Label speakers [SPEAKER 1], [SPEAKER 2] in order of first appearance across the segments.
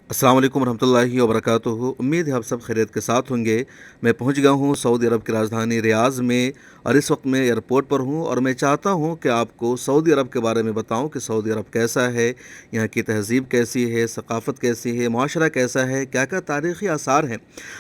[SPEAKER 1] अस्सलाम वालेकुम रहमतुल्लाहि व बरकातुहू। उम्मीद है आप सब खैरियत के साथ होंगे। मैं पहुंच गया हूं सऊदी अरब की राजधानी रियाज़ में और इस वक्त मैं एयरपोर्ट पर हूं और मैं चाहता हूं कि आपको सऊदी अरब के बारे में बताऊं कि सऊदी अरब कैसा है, यहां की तहज़ीब कैसी है, सकाफ़त कैसी है, माशरा कैसा है, क्या क्या तारीख़ी आसार हैं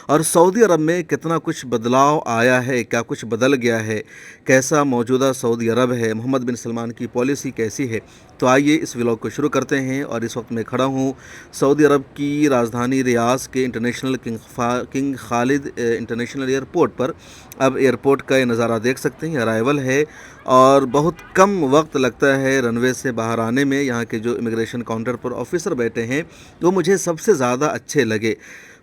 [SPEAKER 1] और सऊदी अरब में कितना कुछ बदलाव आया है, क्या कुछ बदल गया है, कैसा मौजूदा सऊदी अरब है, मोहम्मद बिन सलमान की पॉलिसी कैसी है। तो आइए इस व्लॉग को शुरू करते हैं। और इस वक्त मैं खड़ा हूँ सऊदी अरब की राजधानी रियाज़ के international king Khalid international airport पर। अब एयरपोर्ट का ये नज़ारा देख सकते हैं, अराइवल है और बहुत कम वक्त लगता है रनवे से बाहर आने में। यहाँ के जो इमिग्रेशन काउंटर पर ऑफिसर बैठे हैं वो मुझे सबसे ज़्यादा अच्छे लगे।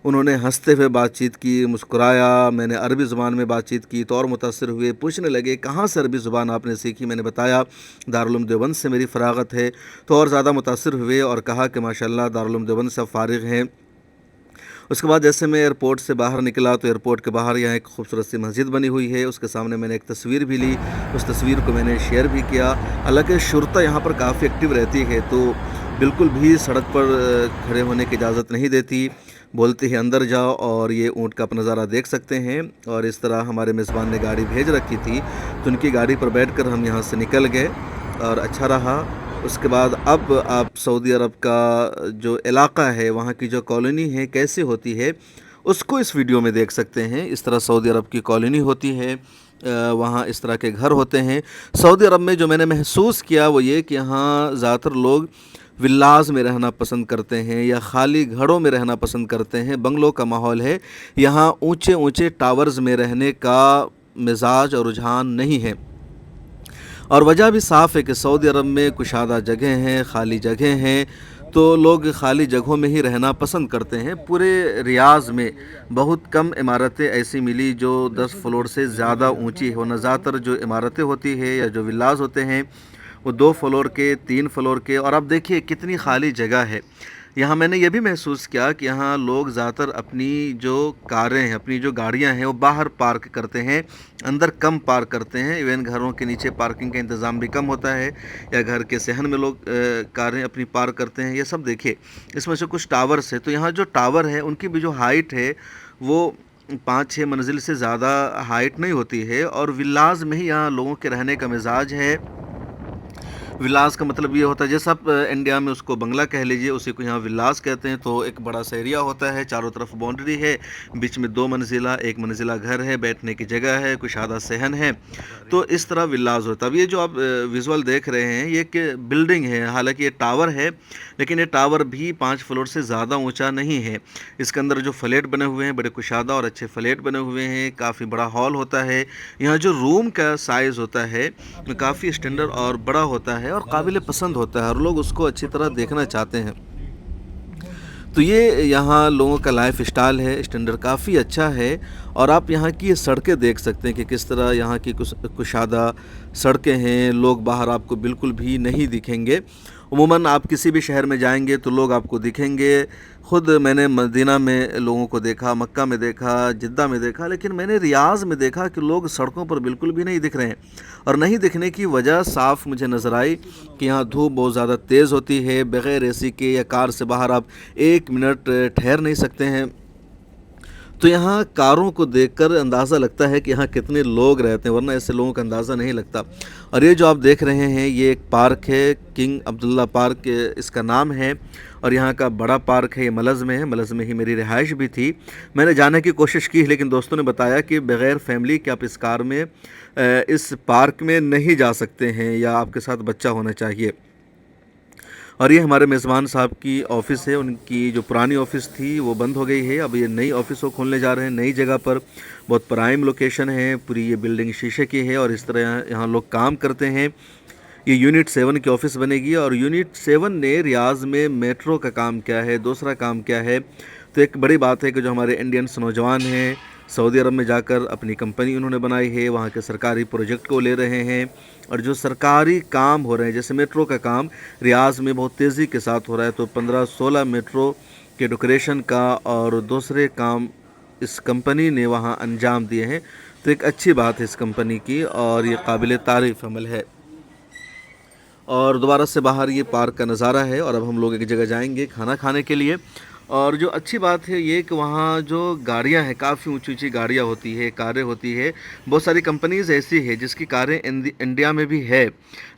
[SPEAKER 1] उन्होंने हंसते हुए बातचीत की, मुस्कुराया, मैंने अरबी ज़ुबान में बातचीत की तो और मुतासिर हुए, पूछने लगे कहाँ से अरबी ज़ुबान आपने सीखी। मैंने बताया दारुल उलूम देवबंद से मेरी फ़रागत है, तो और ज़्यादा मुतासिर हुए और कहा कि माशाल्लाह दारुल उलूम देवबंद से फ़ारिग हैं। उसके बाद जैसे मैं एयरपोर्ट से बाहर निकला तो एयरपोर्ट के बाहर यहाँ एक खूबसूरत सी मस्जिद बनी हुई है, उसके सामने मैंने एक तस्वीर भी ली, उस तस्वीर को मैंने शेयर भी किया। हालांकि शुरता यहाँ पर काफ़ी एक्टिव रहती है तो बिल्कुल भी सड़क पर खड़े होने की इजाज़त नहीं देती, बोलते ही अंदर जाओ। और ये ऊँट का आप नज़ारा देख सकते हैं। और इस तरह हमारे मेज़बान ने गाड़ी भेज रखी थी तो उनकी गाड़ी पर बैठकर हम यहाँ से निकल गए और अच्छा रहा। उसके बाद अब आप सऊदी अरब का जो इलाक़ा है, वहाँ की जो कॉलोनी है कैसी होती है उसको इस वीडियो में देख सकते हैं। इस तरह सऊदी अरब की कॉलोनी होती है, वहाँ इस तरह के घर होते हैं। सऊदी अरब में जो मैंने महसूस किया वो ये कि यहाँ ज़्यादातर लोग विल्लाज में रहना पसंद करते हैं या खाली घरों में रहना पसंद करते हैं। बंगलों का माहौल है, यहाँ ऊंचे ऊंचे टावर्स में रहने का मिजाज और रुझान नहीं है। और वजह भी साफ़ है कि सऊदी अरब में कुशादा जगह हैं, खाली जगह हैं, तो लोग खाली जगहों में ही रहना पसंद करते हैं। पूरे रियाज़ में बहुत कम इमारतें ऐसी मिली जो 10 फ्लोर से ज़्यादा ऊंची हो। ज़्यादातर जो इमारतें होती है या जो विलाज होते हैं वो 2 फ्लोर के, 3 फ्लोर के। और अब देखिए कितनी खाली जगह है यहाँ। मैंने ये भी महसूस किया कि यहाँ लोग ज़्यादातर अपनी जो कारें हैं, अपनी जो गाड़ियाँ हैं वो बाहर पार्क करते हैं, अंदर कम पार्क करते हैं। इवन घरों के नीचे पार्किंग का इंतज़ाम भी कम होता है या घर के सहन में लोग कारें अपनी पार्क करते हैं। ये सब देखिए, इसमें से कुछ टावर्स है तो यहाँ जो टावर है उनकी भी जो हाइट है वो 5-6 मंजिल से ज़्यादा हाइट नहीं होती है। और विलाज में ही यहाँ लोगों के रहने का मिजाज है। विलास का मतलब ये होता है जैसे आप इंडिया में उसको बंगला कह लीजिए, उसी को यहाँ विलास कहते हैं। तो एक बड़ा सा एरिया होता है, चारों तरफ बाउंड्री है, बीच में 2 मंजिला 1 मंजिला घर है, बैठने की जगह है, कुशादा सहन है, तो इस तरह विलास होता है। अब ये जो आप विजुअल देख रहे हैं ये एक बिल्डिंग है, हालांकि ये टावर है लेकिन ये टावर भी 5 फ्लोर से ज़्यादा ऊँचा नहीं है। इसके अंदर जो फ्लैट बने हुए हैं बड़े कुशादा और अच्छे फ्लैट बने हुए हैं, काफ़ी बड़ा हॉल होता है। यहाँ जो रूम का साइज़ होता है काफ़ी स्टैंडर्ड और बड़ा होता है और काबिल पसंद होता है और लोग उसको अच्छी तरह देखना चाहते हैं। तो ये यहाँ लोगों का लाइफ स्टाइल है, स्टैंडर्ड काफ़ी अच्छा है। और आप यहाँ की सड़कें देख सकते हैं कि किस तरह यहाँ की कुशादा सड़कें हैं। लोग बाहर आपको बिल्कुल भी नहीं दिखेंगे। उमूमन आप किसी भी शहर में जाएंगे तो लोग आपको दिखेंगे। ख़ुद मैंने मदीना में लोगों को देखा, मक्का में देखा, जिद्दा में देखा, लेकिन मैंने रियाज़ में देखा कि लोग सड़कों पर बिल्कुल भी नहीं दिख रहे हैं। और नहीं दिखने की वजह साफ़ मुझे नज़र आई कि यहाँ धूप बहुत ज़्यादा तेज़ होती है। बग़ैर एसी के या कार से बाहर आप 1 मिनट ठहर नहीं सकते हैं। तो यहाँ कारों को देखकर अंदाज़ा लगता है कि यहाँ कितने लोग रहते हैं, वरना ऐसे लोगों का अंदाज़ा नहीं लगता। और ये जो आप देख रहे हैं ये एक पार्क है, किंग अब्दुल्ला पार्क इसका नाम है। और यहाँ का बड़ा पार्क है, ये मलज़ में है, मलज़ में ही मेरी रिहाइश भी थी। मैंने जाने की कोशिश की लेकिन दोस्तों ने बताया कि बग़ैर फैमिली के आप इस कार में इस पार्क में नहीं जा सकते हैं या आपके साथ बच्चा होना चाहिए। और ये हमारे मेज़बान साहब की ऑफ़िस है, उनकी जो पुरानी ऑफ़िस थी वो बंद हो गई है। अब ये नई ऑफ़िस वो खोलने जा रहे हैं, नई जगह पर, बहुत प्राइम लोकेशन है। पूरी ये बिल्डिंग शीशे की है और इस तरह यहाँ लोग काम करते हैं। ये यूनिट 7 की ऑफ़िस बनेगी और यूनिट 7 ने रियाज़ में मेट्रो का काम किया है, दूसरा काम किया है। तो एक बड़ी बात है कि जो हमारे इंडियंस नौजवान हैं सऊदी अरब में जाकर अपनी कंपनी उन्होंने बनाई है, वहाँ के सरकारी प्रोजेक्ट को ले रहे हैं। और जो सरकारी काम हो रहे हैं जैसे मेट्रो का काम रियाज़ में बहुत तेज़ी के साथ हो रहा है, तो 15-16 मेट्रो के डेकोरेशन का और दूसरे काम इस कंपनी ने वहाँ अंजाम दिए हैं। तो एक अच्छी बात है इस कंपनी की और ये काबिल तारीफ़ अमल है। और दोबारा से बाहर ये पार्क का नज़ारा है और अब हम लोग एक जगह जाएंगे खाना खाने के लिए। اور جو اچھی بات ہے یہ کہ وہاں جو گاڑیاں ہیں کافی اونچی اونچی گاڑیاں ہوتی ہے، کاریں ہوتی ہے، بہت ساری کمپنیز ایسی ہے جس کی کاریں انڈیا میں بھی ہے،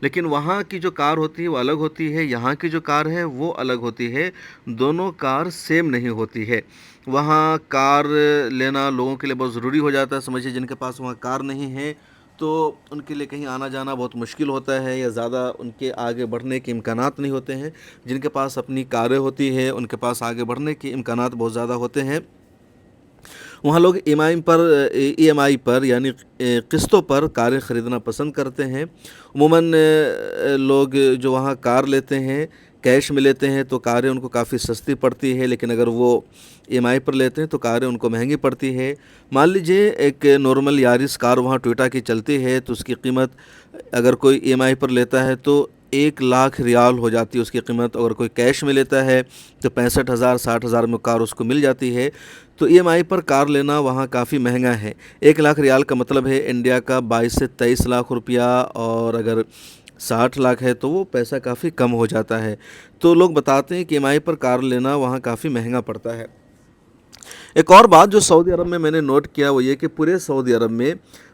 [SPEAKER 1] لیکن وہاں کی جو کار ہوتی ہے وہ الگ ہوتی ہے، یہاں کی جو کار ہے وہ الگ ہوتی ہے، دونوں کار سیم نہیں ہوتی ہے۔ وہاں کار لینا لوگوں کے لیے بہت ضروری ہو جاتا ہے، سمجھیے جن کے پاس وہاں کار نہیں ہے تو ان کے لیے کہیں آنا جانا بہت مشکل ہوتا ہے، یا زیادہ ان کے آگے بڑھنے کے امکانات نہیں ہوتے ہیں۔ جن کے پاس اپنی کاریں ہوتی ہے ان کے پاس آگے بڑھنے کے امکانات بہت زیادہ ہوتے ہیں۔ وہاں لوگ ای ایم آئی پر یعنی قسطوں پر کاریں خریدنا پسند کرتے ہیں۔ عموماً لوگ جو وہاں کار لیتے ہیں کیش میں لیتے ہیں تو کاریں ان کو کافی سستی پڑتی ہے، لیکن اگر وہ ای ایم آئی پر لیتے ہیں تو کاریں ان کو مہنگی پڑتی ہے۔ مان لیجئے ایک نارمل یارس کار وہاں ٹویوٹا کی چلتی ہے تو اس کی قیمت اگر کوئی ای ایم آئی پر لیتا ہے تو 1,00,000 ہو جاتی ہے اس کی قیمت، اگر کوئی کیش میں لیتا ہے تو 65,000 60,000 میں کار اس کو مل جاتی ہے۔ تو ای ایم آئی پر کار لینا وہاں کافی مہنگا ہے۔ 1,00,000 کا مطلب ہے انڈیا کا 22 سے 23 لاکھ روپیہ، اور اگر 60 لاکھ ہے تو وہ پیسہ کافی کم ہو جاتا ہے۔ تو لوگ بتاتے ہیں کہ ای ایم آئی پر کار لینا وہاں کافی مہنگا پڑتا ہے۔ ایک اور بات جو سعودی عرب میں نے نوٹ کیا وہ یہ کہ پورے سعودی عرب میں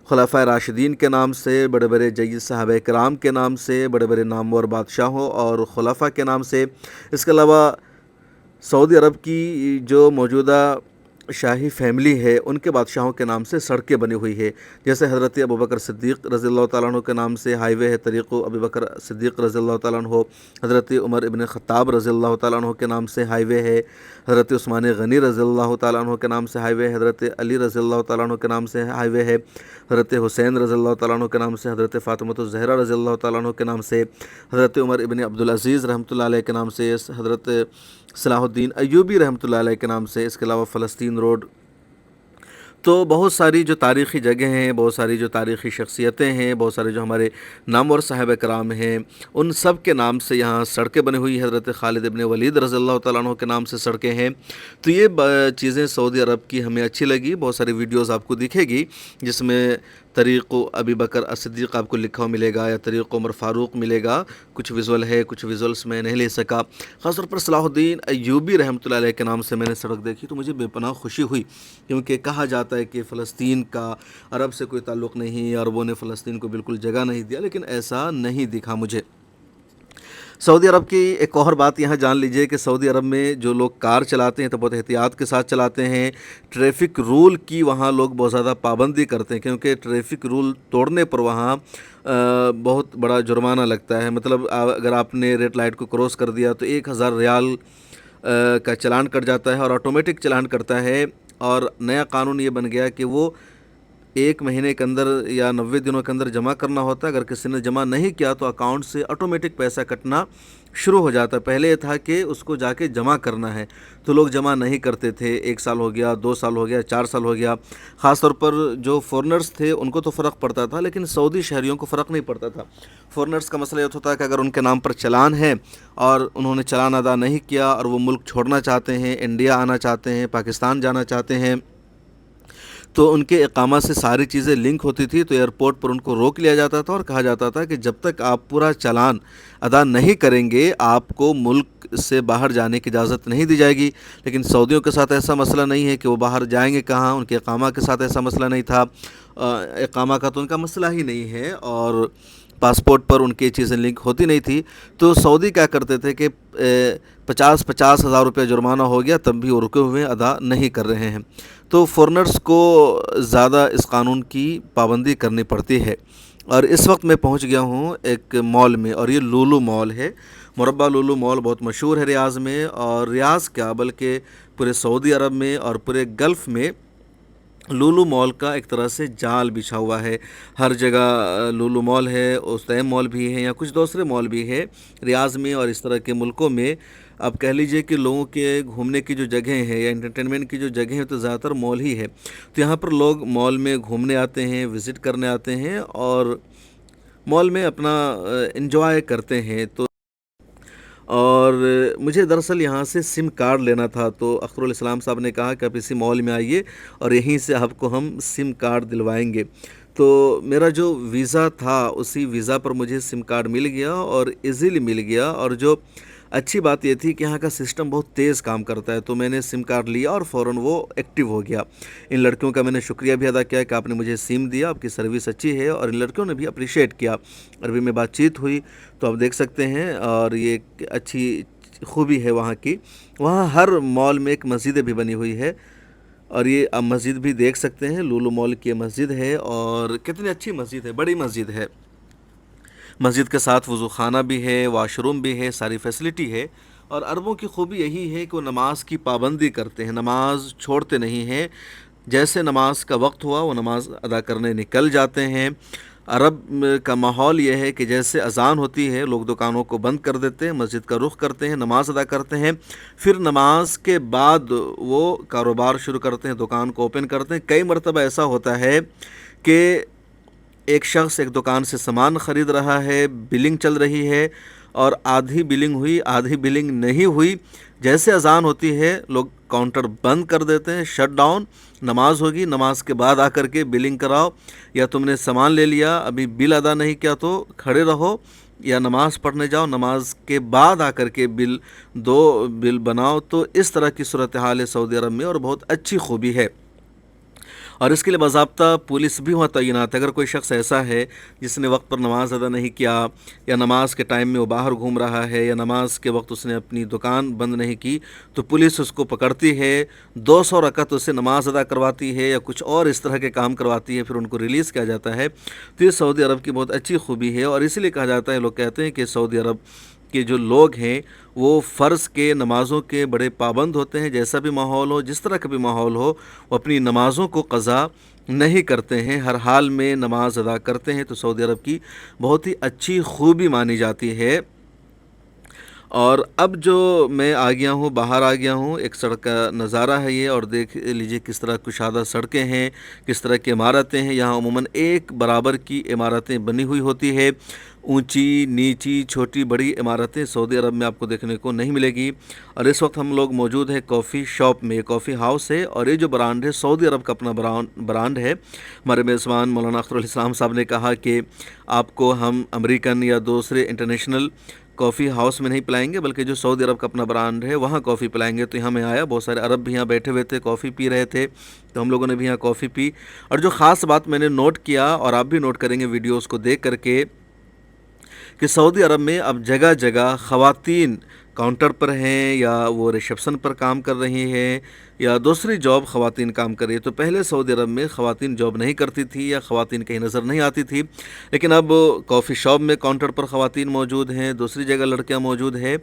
[SPEAKER 1] خلفائے راشدین کے نام سے، بڑے بڑے جید صحابہ کرام کے نام سے، بڑے بڑے نامور بادشاہوں اور خلفاء کے نام سے، اس کے علاوہ سعودی عرب کی جو موجودہ شاہی فیملی ہے ان کے بادشاہوں کے نام سے سڑکیں بنی ہوئی ہے، جیسے حضرت ابوبکر صدیق رضی اللہ تعالیٰ عنہ کے نام سے ہائی وے ہے طریق ابوبکر صدیق رضی اللہ تعالیٰ عنہ، حضرت عمر ابن خطاب رضی اللہ تعالیٰ عنہ کے نام سے ہائی وے ہے، حضرت عثمان غنی رضی اللہ تعالیٰ عنہ کے نام سے ہائی وے ہے، حضرت علی رضی اللہ تعالیٰ عنہ کے نام سے ہائی وے ہے، حضرت حسین رضی اللہ تعالیٰ عنہ کے نام سے، حضرت فاطمۃ الزہرا رضی اللہ تعالیٰ عنہ کے نام سے، حضرت عمر ابن عبدالعزیز رحمۃ اللہ علیہ کے نام سے، حضرت صلاح الدین ایوبی رحمۃ اللہ علیہ کے نام سے، اس کے علاوہ فلسطین روڈ۔ تو بہت ساری جو تاریخی جگہیں ہیں، بہت ساری جو تاریخی شخصیتیں ہیں، بہت سارے جو ہمارے نامور صحابہ کرام ہیں ان سب کے نام سے یہاں سڑکیں بنی ہوئی ہیں۔ حضرت خالد ابن ولید رضی اللہ تعالیٰ عنہ کے نام سے سڑکیں ہیں۔ تو یہ چیزیں سعودی عرب کی ہمیں اچھی لگی۔ بہت ساری ویڈیوز آپ کو دکھے گی جس میں طریق ابی بکر الصدیق آپ کو لکھا ہوا ملے گا، یا طریق عمر فاروق ملے گا، کچھ ویژول ہے، کچھ ویژولس میں نہیں لے سکا۔ خاص طور پر صلاح الدین ایوبی رحمۃ اللہ علیہ کے نام سے میں نے سڑک دیکھی تو مجھے بے پناہ خوشی ہوئی، کیونکہ کہا جاتا ہے کہ فلسطین کا عرب سے کوئی تعلق نہیں، عربوں نے فلسطین کو بالکل جگہ نہیں دیا، لیکن ایسا نہیں دکھا مجھے۔ سعودی عرب کی ایک اور بات یہاں جان لیجئے کہ سعودی عرب میں جو لوگ کار چلاتے ہیں تو بہت احتیاط کے ساتھ چلاتے ہیں۔ ٹریفک رول کی وہاں لوگ بہت زیادہ پابندی کرتے ہیں، کیونکہ ٹریفک رول توڑنے پر وہاں بہت بڑا جرمانہ لگتا ہے۔ مطلب اگر آپ نے ریڈ لائٹ کو کراس کر دیا تو 1,000 ریال کا چلان کٹ جاتا ہے، اور آٹومیٹک چلان کرتا ہے۔ اور نیا قانون یہ بن گیا کہ وہ 1 مہینے کے اندر یا 90 دنوں کے اندر جمع کرنا ہوتا ہے۔ اگر کسی نے جمع نہیں کیا تو اکاؤنٹ سے آٹومیٹک پیسہ کٹنا شروع ہو جاتا ہے۔ پہلے یہ تھا کہ اس کو جا کے جمع کرنا ہے، تو لوگ جمع نہیں کرتے تھے۔ 1 سال ہو گیا، 2 سال ہو گیا، 4 سال ہو گیا۔ خاص طور پر جو فورنرز تھے ان کو تو فرق پڑتا تھا، لیکن سعودی شہریوں کو فرق نہیں پڑتا تھا۔ فورنرز کا مسئلہ یہ ہوتا تھا کہ اگر ان کے نام پر چلان ہے اور انہوں نے چلان ادا نہیں کیا اور وہ ملک چھوڑنا چاہتے ہیں، انڈیا آنا چاہتے ہیں، پاکستان جانا چاہتے ہیں، تو ان کے اقامہ سے ساری چیزیں لنک ہوتی تھی، تو ایئرپورٹ پر ان کو روک لیا جاتا تھا اور کہا جاتا تھا کہ جب تک آپ پورا چلان ادا نہیں کریں گے آپ کو ملک سے باہر جانے کی اجازت نہیں دی جائے گی۔ لیکن سعودیوں کے ساتھ ایسا مسئلہ نہیں ہے کہ وہ باہر جائیں گے کہاں، ان کے اقامہ کے ساتھ ایسا مسئلہ نہیں تھا۔ اقامہ کا تو ان کا مسئلہ ہی نہیں ہے، اور پاسپورٹ پر ان کی چیزیں لنک ہوتی نہیں تھی۔ تو سعودی کیا کرتے تھے کہ 50 ہزار روپے جرمانہ ہو گیا تب بھی وہ رکے ہوئے ادا نہیں کر رہے ہیں۔ تو فورنرز کو زیادہ اس قانون کی پابندی کرنی پڑتی ہے۔ اور اس وقت میں پہنچ گیا ہوں ایک مال میں، اور یہ لولو مال ہے۔ مربع لولو مال بہت مشہور ہے ریاض میں، اور ریاض کیا بلکہ پورے سعودی عرب میں اور پورے گلف میں لولو مال کا ایک طرح سے جال بچھا ہوا ہے۔ ہر جگہ لولو مال ہے، استیم مال بھی ہے، یا کچھ دوسرے مال بھی ہے ریاض میں اور اس طرح کے ملکوں میں۔ اب کہہ لیجئے کہ لوگوں کے گھومنے کی جو جگہیں ہیں یا انٹرٹینمنٹ کی جو جگہیں ہیں تو زیادہ تر مال ہی ہے۔ تو یہاں پر لوگ مال میں گھومنے آتے ہیں، وزٹ کرنے آتے ہیں، اور مال میں اپنا انجوائے کرتے ہیں۔ اور مجھے دراصل یہاں سے سم کارڈ لینا تھا، تو اختر الاسلام صاحب نے کہا کہ آپ اسی مال میں آئیے اور یہیں سے آپ کو ہم سم کارڈ دلوائیں گے۔ تو میرا جو ویزا تھا اسی ویزا پر مجھے سم کارڈ مل گیا اور ایزیلی مل گیا۔ اور جو अच्छी बात ये थी कि यहाँ का सिस्टम बहुत तेज़ काम करता है, तो मैंने सिम कार्ड लिया और फ़ौरन वो एक्टिव हो गया। इन लड़कियों का मैंने शुक्रिया भी अदा किया कि आपने मुझे सिम दिया, आपकी सर्विस अच्छी है, और इन लड़कियों ने भी अप्रिशिएट किया। अरबी में बातचीत हुई, तो आप देख सकते हैं, और ये एक अच्छी खूबी है वहाँ की। वहाँ हर मॉल में एक मस्जिद भी बनी हुई है, और ये आप मस्जिद भी देख सकते हैं, लुलु मॉल की ये मस्जिद है, और कितनी अच्छी मस्जिद है, बड़ी मस्जिद है। मस्जिद के साथ वज़ू खाना भी है, वाशरूम भी है, सारी फैसिलिटी है। और अरबों की खूबी यही है कि वो नमाज की पाबंदी करते हैं, नमाज छोड़ते नहीं हैं। जैसे नमाज का वक्त हुआ वो नमाज अदा करने निकल जाते हैं। अरब का माहौल यह है कि जैसे अज़ान होती है, लोग दुकानों को बंद कर देते हैं, मस्जिद का रुख करते हैं, नमाज अदा करते हैं, फिर नमाज के बाद वो कारोबार शुरू करते हैं, दुकान को ओपन करते हैं। कई मरतबा ऐसा होता है कि एक शख्स एक दुकान से सामान ख़रीद रहा है, बिलिंग चल रही है, और आधी बिलिंग हुई, आधी बिलिंग नहीं हुई। जैसे अज़ान होती है, लोग काउंटर बंद कर देते हैं, शट डाउन। नमाज होगी, नमाज के बाद आकर के बिलिंग कराओ, या तुमने सामान ले लिया, अभी बिल अदा नहीं किया तो खड़े रहो, या नमाज़ पढ़ने जाओ, नमाज के बाद आकर के दो बिल बनाओ। तो इस तरह की सूरत हाल है सऊदी अरब में, और बहुत अच्छी खूबी है। और इसके लिए बाज़ाब्ता पुलिस भी वहाँ तैनात है। अगर कोई शख्स ऐसा है जिसने वक्त पर नमाज अदा नहीं किया, या नमाज के टाइम में वो बाहर घूम रहा है, या नमाज के वक्त उसने अपनी दुकान बंद नहीं की, तो पुलिस उसको पकड़ती है, 200 रकत उससे नमाज अदा करवाती है, या कुछ और इस तरह के काम करवाती है, फिर उनको रिलीज़ किया जाता है। तो ये सऊदी अरब की बहुत अच्छी खूबी है। और इसीलिए कहा जाता है, लोग कहते हैं कि सऊदी अरब के जो लोग हैं वो फ़र्ज़ के नमाज़ों के बड़े पाबंद होते हैं। जैसा भी माहौल हो, जिस तरह का भी माहौल हो, वो अपनी नमाज़ों को क़ज़ा नहीं करते हैं, हर हाल में नमाज अदा करते हैं। तो सऊदी अरब की बहुत ही अच्छी खूबी मानी जाती है। और अब जो मैं आ गया हूँ, बाहर आ गया हूँ, एक सड़क का नज़ारा है ये, और देख लीजिए किस तरह कुशादा सड़कें हैं, किस तरह की इमारतें हैं। यहाँ अमूमन एक बराबर की इमारतें बनी हुई होती है। ऊंची नीची छोटी बड़ी इमारतें सऊदी अरब में आपको देखने को नहीं मिलेगी। और इस वक्त हम लोग मौजूद हैं कॉफ़ी शॉप में, कॉफ़ी हाउस है, और ये जो ब्रांड है सऊदी अरब का अपना ब्रांड है। हमारे मेज़बान मौलाना अख्तरुल इस्लाम साहब ने कहा कि आपको हम अमेरिकन या दूसरे इंटरनेशनल कॉफ़ी हाउस में नहीं पिलाएंगे, बल्कि जो सऊदी अरब का अपना ब्रांड है वहाँ कॉफ़ी पिलाएंगे। तो यहाँ मैं आया, बहुत सारे अरब भी यहाँ बैठे हुए थे, कॉफ़ी पी रहे थे, तो हम लोगों ने भी यहाँ कॉफ़ी पी। और जो ख़ास बात मैंने नोट किया, और आप भी नोट करेंगे वीडियोज़ को देख करके, कि सऊदी अरब में अब जगह जगह ख़वातीन काउंटर पर हैं, या वो रिसेप्शन पर काम कर रही हैं, या दूसरी जॉब ख़वातीन काम कर रही है। तो पहले सऊदी अरब में ख़वातीन जॉब नहीं करती थी, या ख़वातीन कहीं नज़र नहीं आती थी, लेकिन अब कॉफ़ी शॉप में काउंटर पर ख़वातीन मौजूद हैं, दूसरी जगह लड़कियां मौजूद हैं,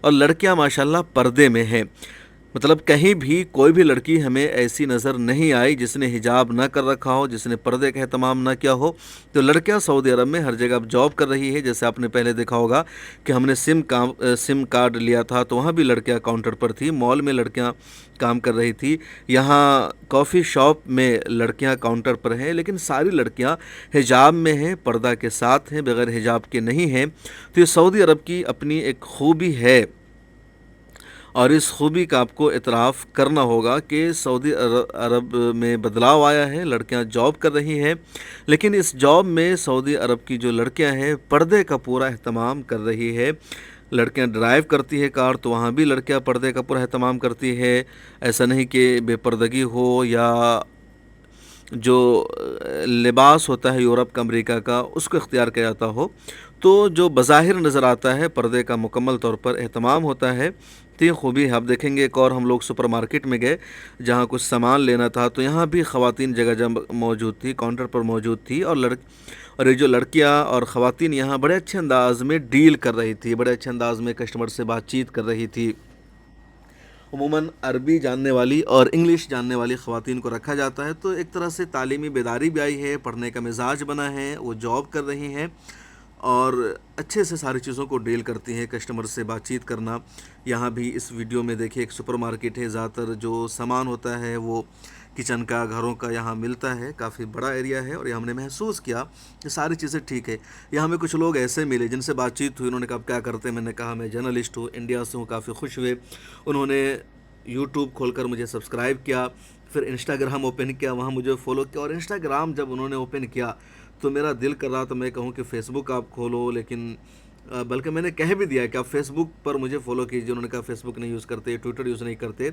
[SPEAKER 1] और लड़कियां माशाल्लाह पर्दे में हैं। मतलब कहीं भी कोई भी लड़की हमें ऐसी नज़र नहीं आई जिसने हिजाब ना कर रखा हो, जिसने पर्दे का एहतमाम ना किया हो। तो लड़कियां सऊदी अरब में हर जगह अब जॉब कर रही है। जैसे आपने पहले देखा होगा कि हमने सिम कार्ड लिया था, तो वहाँ भी लड़कियां काउंटर पर थी, मॉल में लड़कियां काम कर रही थी, यहाँ कॉफ़ी शॉप में लड़कियां काउंटर पर हैं, लेकिन सारी लड़कियां हिजाब में हैं, पर्दा के साथ हैं, बग़ैर हिजाब के नहीं हैं। तो ये सऊदी अरब की अपनी एक खूबी है, और इस खूबी का आपको इतराफ़ करना होगा कि सऊदी अरब में बदलाव आया है, लड़कियां जॉब कर रही हैं, लेकिन इस जॉब में सऊदी अरब की जो लड़कियां हैं पर्दे का पूरा अहतमाम कर रही है। लड़कियां ड्राइव करती है कार, तो वहाँ भी लड़कियां पर्दे का पूरा अहतमाम करती है। ऐसा नहीं कि बेपर्दगी हो, या जो लिबास होता है यूरोप का, अमेरिका का, उसको इख्तियार किया जाता हो। तो जो बज़ाहिर नज़र आता है पर्दे का मुकम्मल तौर पर एहतमाम होता है। तो ये खूबी है। आप देखेंगे एक और हम लोग सुपर मार्केट में गए जहाँ कुछ सामान लेना था, तो यहाँ भी ख़वातीन जगह जगह मौजूद थी, काउंटर पर मौजूद थी, और ये जो लड़कियाँ और ख़वातीन यहाँ बड़े अच्छे अंदाज़ में डील कर रही थी, बड़े अच्छे अंदाज़ में कस्टमर से बातचीत कर रही थी। उमूमन अरबी जानने वाली और इंग्लिश जानने वाली ख़वातीन को रखा जाता है, तो एक तरह से तालीमी बेदारी भी आई है, पढ़ने का मिजाज बना है, वो जॉब कर रही हैं, और अच्छे से सारी चीज़ों को डील करती हैं, कस्टमर से बातचीत करना। यहाँ भी इस वीडियो में देखिए एक सुपर मार्केट है, ज़्यादातर जो सामान होता है वो किचन का, घरों का यहाँ मिलता है, काफ़ी बड़ा एरिया है। और ये हमने महसूस किया कि सारी चीज़ें ठीक है। यहाँ हमें कुछ लोग ऐसे मिले जिनसे बातचीत हुई, उन्होंने कहा आप क्या करते हैं, मैंने कहा मैं जर्नलिस्ट हूँ, इंडिया से हूँ, काफ़ी खुश हुए। उन्होंने यूट्यूब खोलकर मुझे सब्सक्राइब किया, फिर इंस्टाग्राम ओपन किया, वहाँ मुझे फॉलो किया। और इंस्टाग्राम जब उन्होंने ओपन किया तो मेरा दिल कर रहा था मैं कहूँ कि फ़ेसबुक आप खोलो, लेकिन बल्कि मैंने कह भी दिया कि आप फेसबुक पर मुझे फॉलो कीजिए। उन्होंने कहा फेसबुक नहीं यूज़ करते, ट्विटर यूज़ नहीं करते,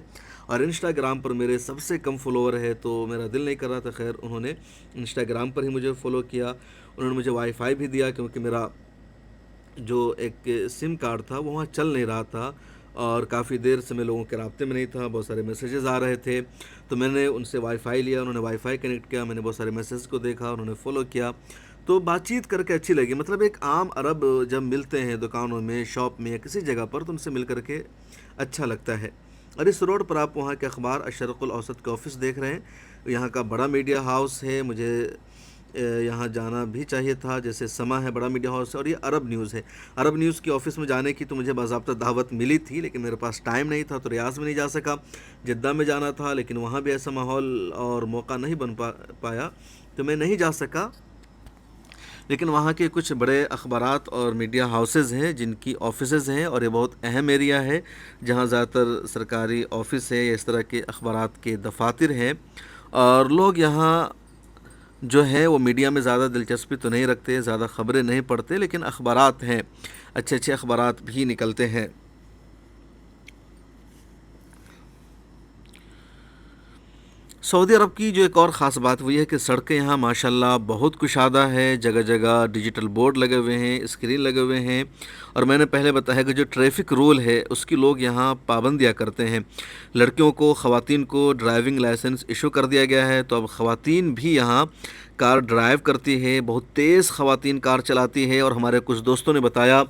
[SPEAKER 1] और इंस्टाग्राम पर मेरे सबसे कम फॉलोवर है, तो मेरा दिल नहीं कर रहा था। खैर उन्होंने इंस्टाग्राम पर ही मुझे फॉलो किया। उन्होंने मुझे वाईफाई भी दिया, क्योंकि मेरा जो एक सिम कार्ड था वो वहाँ चल नहीं रहा था, और काफ़ी देर से मैं लोगों के राब्ते में नहीं था, बहुत सारे मैसेजेस आ रहे थे। तो मैंने उनसे वाईफाई लिया, उन्होंने वाईफाई कनेक्ट किया, मैंने बहुत सारे मैसेज को देखा, उन्होंने फॉलो किया। तो बातचीत करके अच्छी लगी। मतलब एक आम अरब जब मिलते हैं दुकानों में, शॉप में या किसी जगह पर, तो उनसे मिल करके अच्छा लगता है। और इस रोड पर आप वहाँ के अखबार अशरकुल औसत के ऑफिस देख रहे हैं। यहाँ का बड़ा मीडिया हाउस है, मुझे यहाँ जाना भी चाहिए था। जैसे समा है, बड़ा मीडिया हाउस है, और ये अरब न्यूज़ है। अरब न्यूज़ की ऑफ़िस में जाने की तो मुझे बाज़ाब्ता दावत मिली थी, लेकिन मेरे पास टाइम नहीं था, तो रियाज़ में नहीं जा सका। जिद्दा में जाना था, लेकिन वहाँ भी ऐसा माहौल और मौका नहीं बन पाया, तो मैं नहीं जा सका। लेकिन वहाँ के कुछ बड़े अखबारात और मीडिया हाउसेज़ हैं जिनकी ऑफिसेज़ हैं, और ये बहुत अहम एरिया है जहाँ ज़्यादातर सरकारी ऑफिस है या इस तरह के अखबारात के दफातर हैं। और लोग यहाँ जो है वो मीडिया में ज़्यादा दिलचस्पी तो नहीं रखते, ज़्यादा ख़बरें नहीं पढ़ते, लेकिन अखबारात हैं, अच्छे अच्छे अखबारात भी निकलते हैं। सऊदी अरब की जो एक और ख़ास बात वो ये है कि सड़कें यहाँ माशाल्लाह बहुत कुशादा है, जगह जगह डिजिटल बोर्ड लगे हुए हैं, स्क्रीन लगे हुए हैं। और मैंने पहले बताया कि जो ट्रैफ़िक रूल है उसकी लोग यहाँ पाबंदियाँ करते हैं। लड़कियों को, ख़वातीन को ड्राइविंग लाइसेंस इशू कर दिया गया है, तो अब ख़वातीन भी यहाँ कार ड्राइव करती है, बहुत तेज़ ख़वातीन कार चलाती है। और हमारे कुछ दोस्तों ने बताया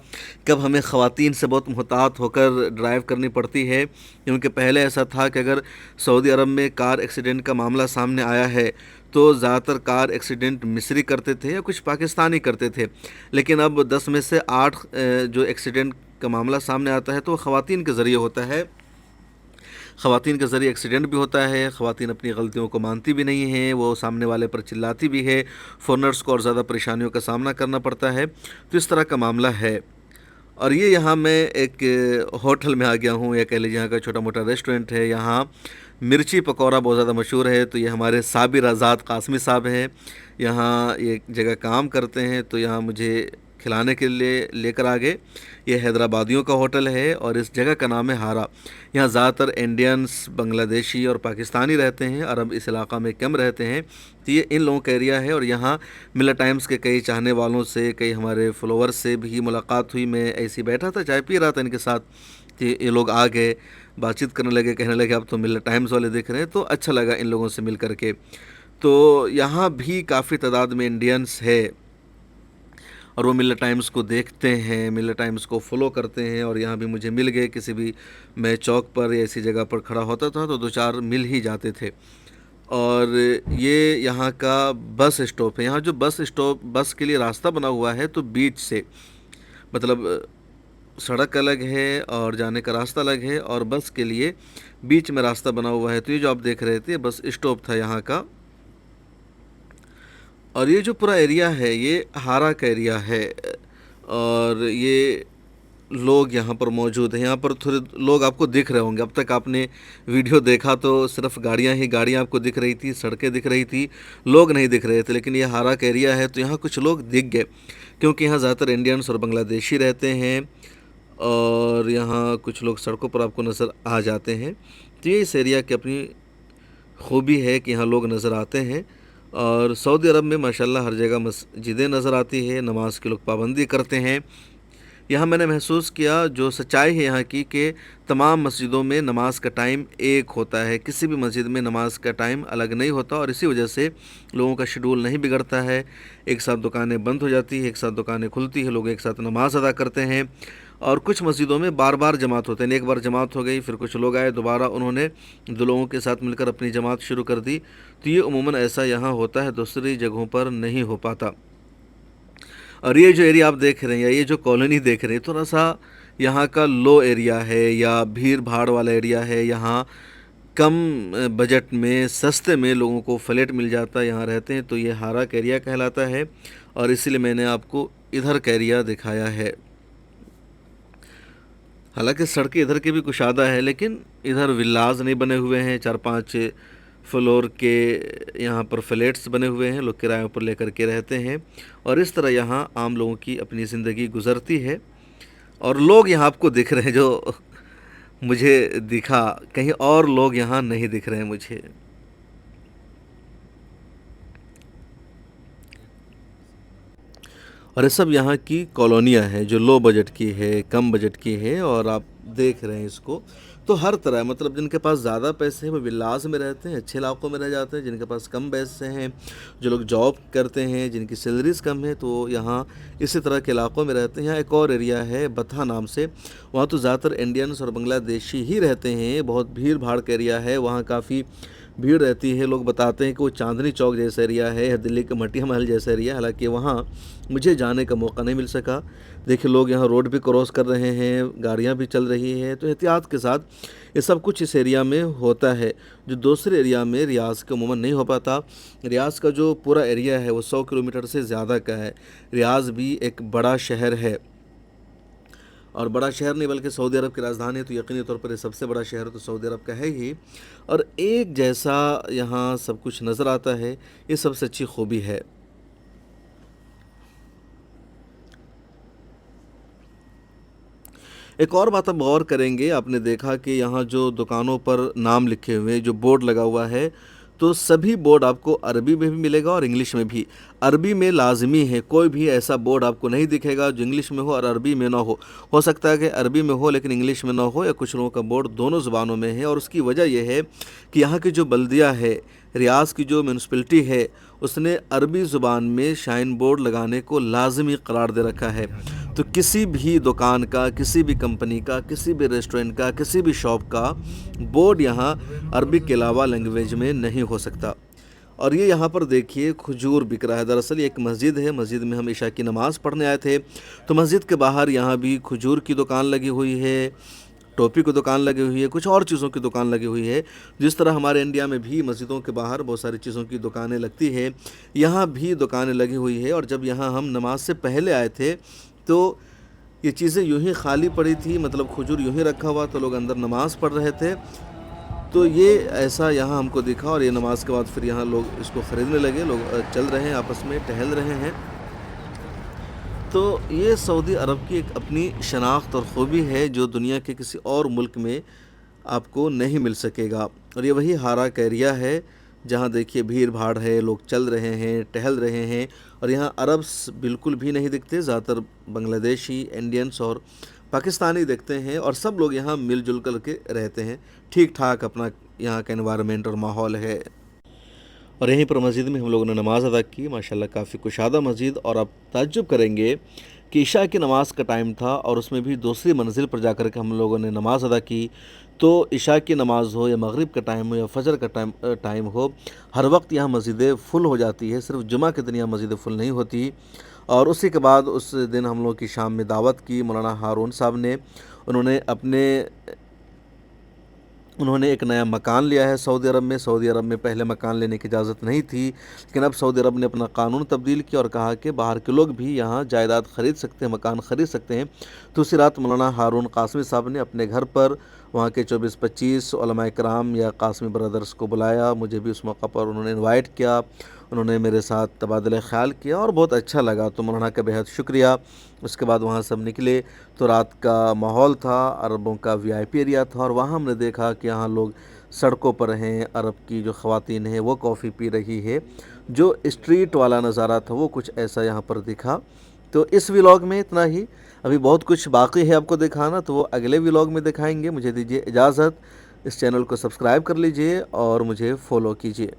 [SPEAKER 1] कि अब हमें ख़वातीन से बहुत मुहतात होकर ड्राइव करनी पड़ती है, क्योंकि पहले ऐसा था कि अगर सऊदी अरब में कार एक्सीडेंट का मामला सामने आया है तो ज़्यादातर कार एक्सीडेंट मिस्री करते थे या कुछ पाकिस्तानी करते थे। लेकिन अब 10 में से 8 जो एक्सीडेंट का मामला सामने आता है तो वो ख़वातीन के ज़रिए होता है। ख़वातीन के ज़रिए एक्सीडेंट भी होता है। ख़वातीन अपनी गलतियों को मानती भी नहीं हैं, वो सामने वाले पर चिल्लाती भी है, फ़ॉरेनर्स को और ज़्यादा परेशानियों का सामना करना पड़ता है। तो इस तरह का मामला है। और ये यहाँ मैं एक होटल में आ गया हूँ, या कह लीजिए यहाँ का छोटा मोटा रेस्टोरेंट है। यहाँ मिर्ची पकौड़ा बहुत ज़्यादा मशहूर है। तो ये हमारे साबिर आज़ाद कासमी साहब हैं, यहाँ ये जगह काम करते हैं, तो यहाँ मुझे खिलाने के लिए लेकर आ गए। ये हैदराबादियों का होटल है और इस जगह का नाम है हारा। यहाँ ज़्यादातर इंडियंस, बांग्लादेशी और पाकिस्तानी रहते हैं, अरब इस इलाक़ा में कम रहते हैं। तो ये इन लोगों का एरिया है। और यहाँ मिल्लत टाइम्स के कई चाहने वालों से, कई हमारे फॉलोअर्स से भी मुलाकात हुई। मैं ऐसे ही बैठा था, चाय पी रहा था इनके साथ, कि ये लोग आ गए, बातचीत करने लगे, कहने लगे अब तो मिल्लत टाइम्स वाले दिख रहे हैं। तो अच्छा लगा इन लोगों से मिल करके। तो यहाँ भी काफ़ी तादाद में इंडियंस है, और वो मिल्लत टाइम्स को देखते हैं, मिल्लत टाइम्स को फॉलो करते हैं। और यहाँ भी मुझे मिल गए, किसी भी मैं चौक पर या ऐसी जगह पर खड़ा होता था तो 2-4 मिल ही जाते थे। और ये यहाँ का बस स्टॉप है। यहाँ जो बस के लिए रास्ता बना हुआ है, तो बीच से, मतलब सड़क अलग है और जाने का रास्ता अलग है, और बस के लिए बीच में रास्ता बना हुआ है। तो ये जो आप देख रहे थे बस स्टॉप था यहाँ का। और ये जो पूरा एरिया है ये हारा का एरिया है, और ये लोग यहाँ पर मौजूद हैं। यहाँ पर थोड़े लोग आपको दिख रहे होंगे। अब तक आपने वीडियो देखा तो सिर्फ गाड़ियाँ ही गाड़ियाँ आपको दिख रही थी, सड़कें दिख रही थी, लोग नहीं दिख रहे थे। लेकिन ये हारा का एरिया है तो यहाँ कुछ लोग दिख गए, क्योंकि यहाँ ज़्यादातर इंडियंस और बांग्लादेशी रहते हैं, और यहाँ कुछ लोग सड़कों पर आपको नज़र आ जाते हैं। तो ये इस एरिया की अपनी खूबी है कि यहाँ लोग नज़र आते हैं। और सऊदी अरब में माशाल्लाह हर जगह मस्जिदें नज़र आती है, नमाज की लोग पाबंदी करते हैं। यहाँ मैंने महसूस किया जो सच्चाई है यहाँ की, कि तमाम मस्जिदों में नमाज का टाइम एक होता है, किसी भी मस्जिद में नमाज का टाइम अलग नहीं होता, और इसी वजह से लोगों का शेड्यूल नहीं बिगड़ता है। एक साथ दुकानें बंद हो जाती है, एक साथ दुकानें खुलती है, लोग एक साथ नमाज अदा करते हैं। और कुछ मस्जिदों में बार बार जमात होते हैं। एक बार जमात हो गई, फिर कुछ लोग आए, दोबारा उन्होंने 2 लोगों के साथ मिलकर अपनी जमात शुरू कर दी। तो ये उमूमन ऐसा यहाँ होता है, दूसरी जगहों पर नहीं हो पाता। और ये जो एरिया आप देख रहे हैं, या ये जो कॉलोनी देख रहे हैं, थोड़ा सा यहाँ का लो एरिया है, या भीड़ भाड़ वाला एरिया है। यहाँ कम बजट में, सस्ते में लोगों को फ्लैट मिल जाता है, यहाँ रहते हैं। तो ये हारा का एरिया कहलाता है, और इसीलिए मैंने आपको इधर का एरिया दिखाया है। हालांकि सड़कें इधर की भी कुशादा है, लेकिन इधर विलाज नहीं बने हुए हैं, 4-5 फ्लोर के यहाँ पर फ्लैट्स बने हुए हैं, लोग किरायों पर लेकर के रहते हैं और इस तरह यहाँ आम लोगों की अपनी ज़िंदगी गुजरती है। और लोग यहाँ आपको दिख रहे हैं जो मुझे दिखा, कहीं और लोग यहाँ नहीं दिख रहे हैं मुझे। और ये सब यहाँ की कॉलोनियाँ हैं जो लो बजट की है, कम बजट की है, और आप देख रहे हैं इसको। तो हर तरह, मतलब जिनके पास ज़्यादा पैसे हैं वो विलास में रहते हैं, अच्छे इलाकों में रह जाते हैं। जिनके पास कम पैसे हैं, जो लोग जॉब करते हैं, जिनकी सैलरीज कम है, तो यहाँ इसी तरह के इलाकों में रहते हैं। यहाँ एक और एरिया है बथा नाम से, वहाँ तो ज़्यादातर इंडियंस और बांग्लादेशी ही रहते हैं। बहुत भीड़ भाड़ का एरिया है, वहाँ काफ़ी भीड़ रहती है। लोग बताते हैं कि वो चांदनी चौक जैसा एरिया है या दिल्ली का मटिया महल जैसा एरिया। हालांकि वहाँ मुझे जाने का मौका नहीं मिल सका। देखिए, लोग यहाँ रोड भी क्रॉस कर रहे हैं, गाड़ियाँ भी चल रही हैं, तो एहतियात के साथ ये सब कुछ इस एरिया में होता है, जो दूसरे एरिया में रियाज़ के अमूमन नहीं हो पाता। रियाज़ का जो पूरा एरिया है वो 100 किलोमीटर से ज़्यादा का है। रियाज़ भी एक बड़ा शहर है, और बड़ा शहर नहीं बल्कि सऊदी अरब की राजधानी है, तो यकीनी तौर पर ये सबसे बड़ा शहर तो सऊदी अरब का है ही। और एक जैसा यहाँ सब कुछ नज़र आता है, ये सबसे अच्छी खूबी है। एक और बात आप गौर करेंगे, आपने देखा कि यहाँ जो दुकानों पर नाम लिखे हुए, जो बोर्ड लगा हुआ है, तो सभी बोर्ड आपको अरबी में भी मिलेगा और इंग्लिश में भी। अरबी में लाजमी है, कोई भी ऐसा बोर्ड आपको नहीं दिखेगा जो इंग्लिश में हो और अरबी में ना हो सकता है कि अरबी में हो लेकिन इंग्लिश में ना हो, या कुछ लोगों का बोर्ड दोनों ज़ुबानों में है। और उसकी वजह यह है कि यहाँ की जो बल्दिया है, रियाज़ की जो म्यूनसिपलिटी है, उसने अरबी ज़ुबान में शाइन बोर्ड लगाने को लाजमी करार दे रखा है। तो किसी भी दुकान का, किसी भी कंपनी का, किसी भी रेस्टोरेंट का, किसी भी शॉप का बोर्ड यहाँ अरबी के अलावा लैंग्वेज में नहीं हो सकता। और ये यहाँ पर देखिए खजूर बिक रहा है। दरअसल ये एक मस्जिद है, मस्जिद में हम इशा की नमाज़ पढ़ने आए थे, तो मस्जिद के बाहर यहाँ भी खजूर की दुकान लगी हुई है, टोपी की दुकान लगी हुई है, कुछ और चीज़ों की दुकान लगी हुई है। जिस तरह हमारे इंडिया में भी मस्जिदों के बाहर बहुत सारी चीज़ों की दुकानें लगती है, यहाँ भी दुकानें लगी हुई है। और जब यहाँ हम नमाज से पहले आए थे तो ये चीज़ें यूं ही खाली पड़ी थी, मतलब खजूर यूं ही रखा हुआ, तो लोग अंदर नमाज़ पढ़ रहे थे। तो ये ऐसा यहाँ हमको दिखा, और ये नमाज के बाद फिर यहाँ लोग इसको ख़रीदने लगे। लोग चल रहे हैं, आपस में टहल रहे हैं। तो ये सऊदी अरब की एक अपनी शनाख्त और ख़ूबी है जो दुनिया के किसी और मुल्क में आपको नहीं मिल सकेगा। और ये वही हारा का एरिया है जहाँ देखिए भीड़ भाड़ है, लोग चल रहे हैं, टहल रहे हैं। और यहाँ अरब्स बिल्कुल भी नहीं दिखते, ज़्यादातर बांग्लादेशी, इंडियंस और पाकिस्तानी दिखते हैं। और सब लोग यहाँ मिलजुल कर के रहते हैं, ठीक ठाक अपना यहाँ का एनवायरनमेंट और माहौल है। और यहीं पर मस्जिद में हम लोगों ने नमाज़ अदा की, माशाल्लाह काफ़ी कुशादा मस्जिद। और आप ताज्जुब करेंगे कि इशा की नमाज़ का टाइम था और उसमें भी दूसरी मंजिल पर जाकर के हम लोगों ने नमाज़ अदा की। तो इशा की नमाज़ हो या मगरिब का टाइम हो या फजर का टाइम हो, हर वक्त यहाँ मस्जिदें फ़ुल हो जाती है। सिर्फ जुमा के दिन यहाँ मस्जिदें फ़ुल नहीं होती। और उसी के बाद उस दिन हम लोग की शाम में दावत की मौलाना हारून साहब ने। उन्होंने एक नया मकान लिया है सऊदी अरब में। सऊदी अरब में पहले मकान लेने की इजाज़त नहीं थी, लेकिन अब सऊदी अरब ने अपना कानून तब्दील किया और कहा कि बाहर के लोग भी यहाँ जायदाद ख़रीद सकते हैं, मकान ख़रीद सकते हैं। तो उसी रात मौलाना हारून कासमी साहब ने अपने घर पर वहाँ के 24-25 उलमाए कराम या कासमी ब्रदर्स को बुलाया। मुझे भी उस मौका पर उन्होंने इनवाइट किया, उन्होंने मेरे साथ तबादला ख़्याल किया और बहुत अच्छा लगा। तो मौलाना का बेहद शुक्रिया। उसके बाद वहाँ सब निकले तो रात का माहौल था, अरबों का VIP एरिया था। और वहाँ हमने देखा कि यहाँ लोग सड़कों पर हैं, अरब की जो ख़वातीन हैं वो कॉफ़ी पी रही है। जो स्ट्रीट वाला नज़ारा था वो कुछ ऐसा यहाँ पर दिखा। तो इस व्लॉग में इतना ही, अभी बहुत कुछ बाकी है आपको दिखाना, तो वो अगले व्लॉग में दिखाएंगे। मुझे दीजिए इजाज़त, इस चैनल को सब्सक्राइब कर लीजिए और मुझे फॉलो कीजिए।